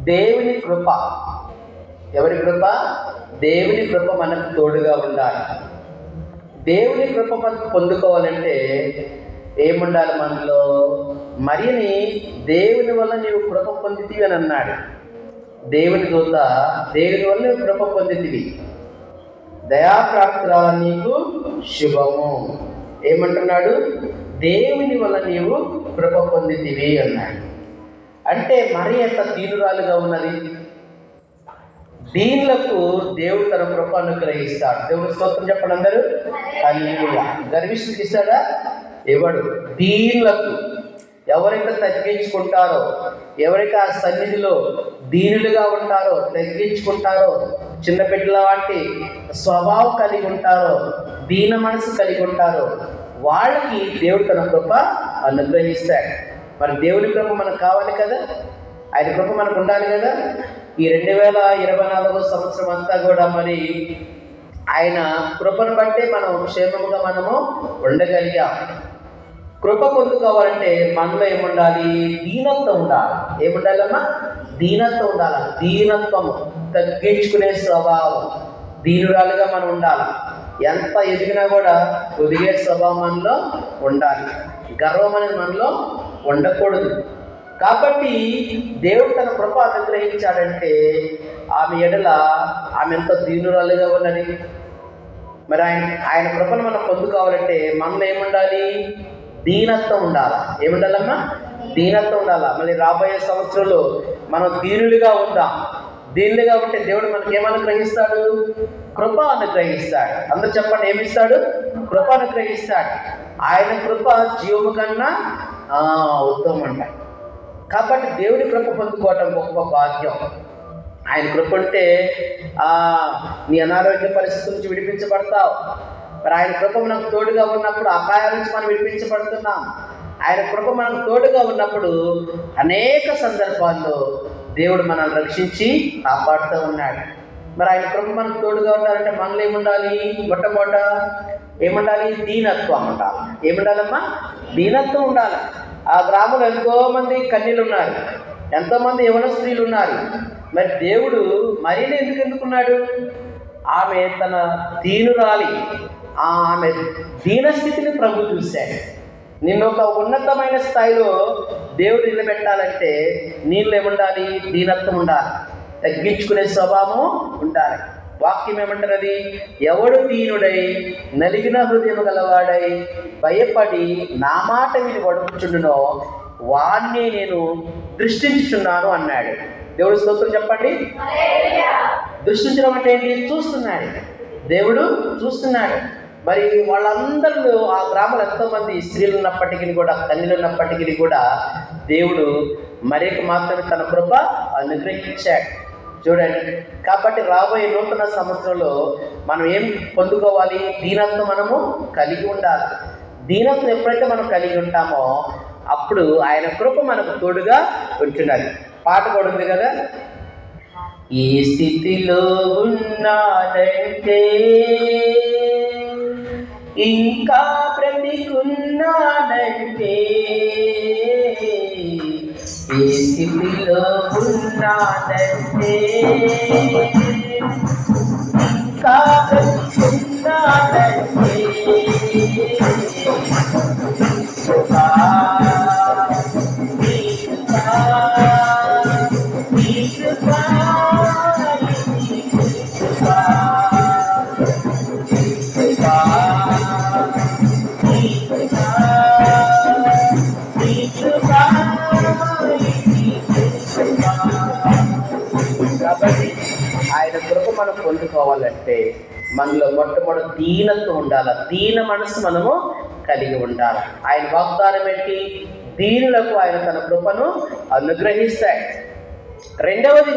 దేవుని కృప. ఎవరి కృప? దేవుని కృప మనకు తోడుగా ఉండాలి. దేవుని కృప మనం పొందుకోవాలంటే ఏముండాలి మనలో? మరియని దేవుని వల్ల నీవు కృప పొందితివి అని అన్నాడు దేవుని దూత. దేవుని వల్ల నీవు కృప పొందితివి, దయాప్రాప్తురాల నీకు శుభము. ఏమంటున్నాడు? దేవుని వల్ల నీవు కృప పొందితివి అన్నాడు. అంటే మరి ఎంత దీనురాలుగా ఉన్నది. దీనులకు దేవుడు తన కృప అనుగ్రహిస్తాడు. దేవుడు స్తోత్రం చెప్పండి అందరూ. హల్లెలూయా. గర్విష్ఠులకు ఇస్తాడా? ఇవ్వడు. దీనులకు, ఎవరైతే తగ్గించుకుంటారో, ఎవరైతే ఆ సన్నిధిలో దీనులుగా ఉంటారో, తగ్గించుకుంటారో, చిన్న బిడ్డల వంటి స్వభావం కలిగి ఉంటారో, దీన మనసు కలిగి ఉంటారో, వాళ్ళకి దేవుడు తన కృప అనుగ్రహిస్తాడు. మరి దేవుని కృప మనకు కావాలి కదా, ఆయన కృప మనకు ఉండాలి కదా. ఈ 2024 సంవత్సరం అంతా కూడా మరి ఆయన కృపను బట్టే మనం క్షేమముగా మనము ఉండగలిగాం. కృప పొందుకోవాలంటే మనలో ఏముండాలి? దీనత్వం ఉండాలి. ఏముండాలమ్మా? దీనత్వం ఉండాలి. దీనత్వము, తగ్గించుకునే స్వభావం, దీనురాలుగా మనం ఉండాలి. ఎంత ఎదిగినా కూడా ఒదిగే స్వభావం మనలో ఉండాలి. గర్వం అనేది మనలో ఉండకూడదు. కాబట్టి దేవుడు తన కృప అనుగ్రహించాడంటే ఆమె ఎడల ఆమె ఎంత దీనురాలుగా ఉన్నది. మరి ఆయన కృపను మనం పొందుకోవాలంటే మనలో ఏముండాలి? దీనత్వం ఉండాలా. ఏముండాలమ్మా? దీనత్వం ఉండాలా. మళ్ళీ రాబోయే సంవత్సరంలో మనం దీనులుగా ఉందాం. దీనులుగా ఉంటే దేవుడు మనకి ఏమనుగ్రహిస్తాడు? కృప అనుగ్రహిస్తాడు. అందరూ చెప్పండి, ఏమిస్తాడు? కృప అనుగ్రహిస్తాడు. ఆయన కృప జీవము కన్నా ఉత్తమం అంట. కాబట్టి దేవుని కృప పొందుకోవటం గొప్ప భాగ్యం. ఆయన కృప ఉంటే నీ అనారోగ్య పరిస్థితుల నుంచి విడిపించబడతావు. మరి ఆయన కృప మనకు తోడుగా ఉన్నప్పుడు అపాయాల నుంచి మనం విడిపించబడుతున్నాం. ఆయన కృప మనకు తోడుగా ఉన్నప్పుడు అనేక సందర్భాల్లో దేవుడు మనల్ని రక్షించి కాపాడుతూ ఉన్నాడు. మరి ఆయన కృప మనకు తోడుగా ఉండాలంటే మనలో ఏముండాలి? మొట్టమొదట ఏముండాలి? దీనత్వం ఉండాలి. ఏముండాలమ్మా? దీనత్వం ఉండాలి. ఆ గ్రామంలో ఎంతోమంది కన్యలు ఉన్నారు, ఎంతోమంది యవన స్త్రీలు ఉన్నారు. మరి దేవుడు మరీని ఎందుకు ఎన్నుకున్నాడు? ఆమె తన దీనురాలి, ఆమె దీనస్థితిని ప్రభు చూశాడు. నిన్ను ఒక ఉన్నతమైన స్థాయిలో దేవుడు నిలబెట్టాలంటే నీళ్ళు ఏముండాలి? దీనత్వం ఉండాలి, తగ్గించుకునే స్వభావం ఉండాలి. వాక్యం ఏమంటున్నది? ఎవడు దీనుడై నలిగిన హృదయం గలవాడై భయపడి నా మాట విని వడుకుచుండునో వాణ్ణి నేను దృష్టించుచున్నాను అన్నాడు. దేవుడు స్తోత్రం చెప్పండి. దృష్టించడం అంటే ఏంటి? చూస్తున్నాడు. దేవుడు చూస్తున్నాడు. మరి వాళ్ళందరూ ఆ గ్రామంలో ఎంతోమంది స్త్రీలు ఉన్నప్పటికీ కూడా, కన్యలు ఉన్నప్పటికీ కూడా దేవుడు మరీకి మాత్రమే తన కృప అనుగ్రహించాడు. చూడండి. కాబట్టి రాబోయే నూతన సంవత్సరంలో మనం ఏం పొందుకోవాలి? దీనత్వం మనము కలిగి ఉండాలి. దీనత్వం ఎప్పుడైతే మనం కలిగి ఉంటామో అప్పుడు ఆయన కృప మనకు తోడుగా ఉంటున్నది. పాట కూడా ఉంది కదా, ఈ స్థితిలో ఉన్నాడంటే ఇంకా బ్రతికున్నాడంటే, ఈ స్థితిలో ఉన్నాడంటే ఇంకా బ్రతికున్నాడంటే, కాబట్టి ఆయన కృప మనం పొందుకోవాలంటే మనలో మొట్టమొదటి దీనత్వం ఉండాలి. దీన మనసు మనము కలిగి ఉండాలి. ఆయన వాగ్దానం ఏంటి? దీనులకు ఆయన తన కృపను అనుగ్రహిస్తాడు. రెండవది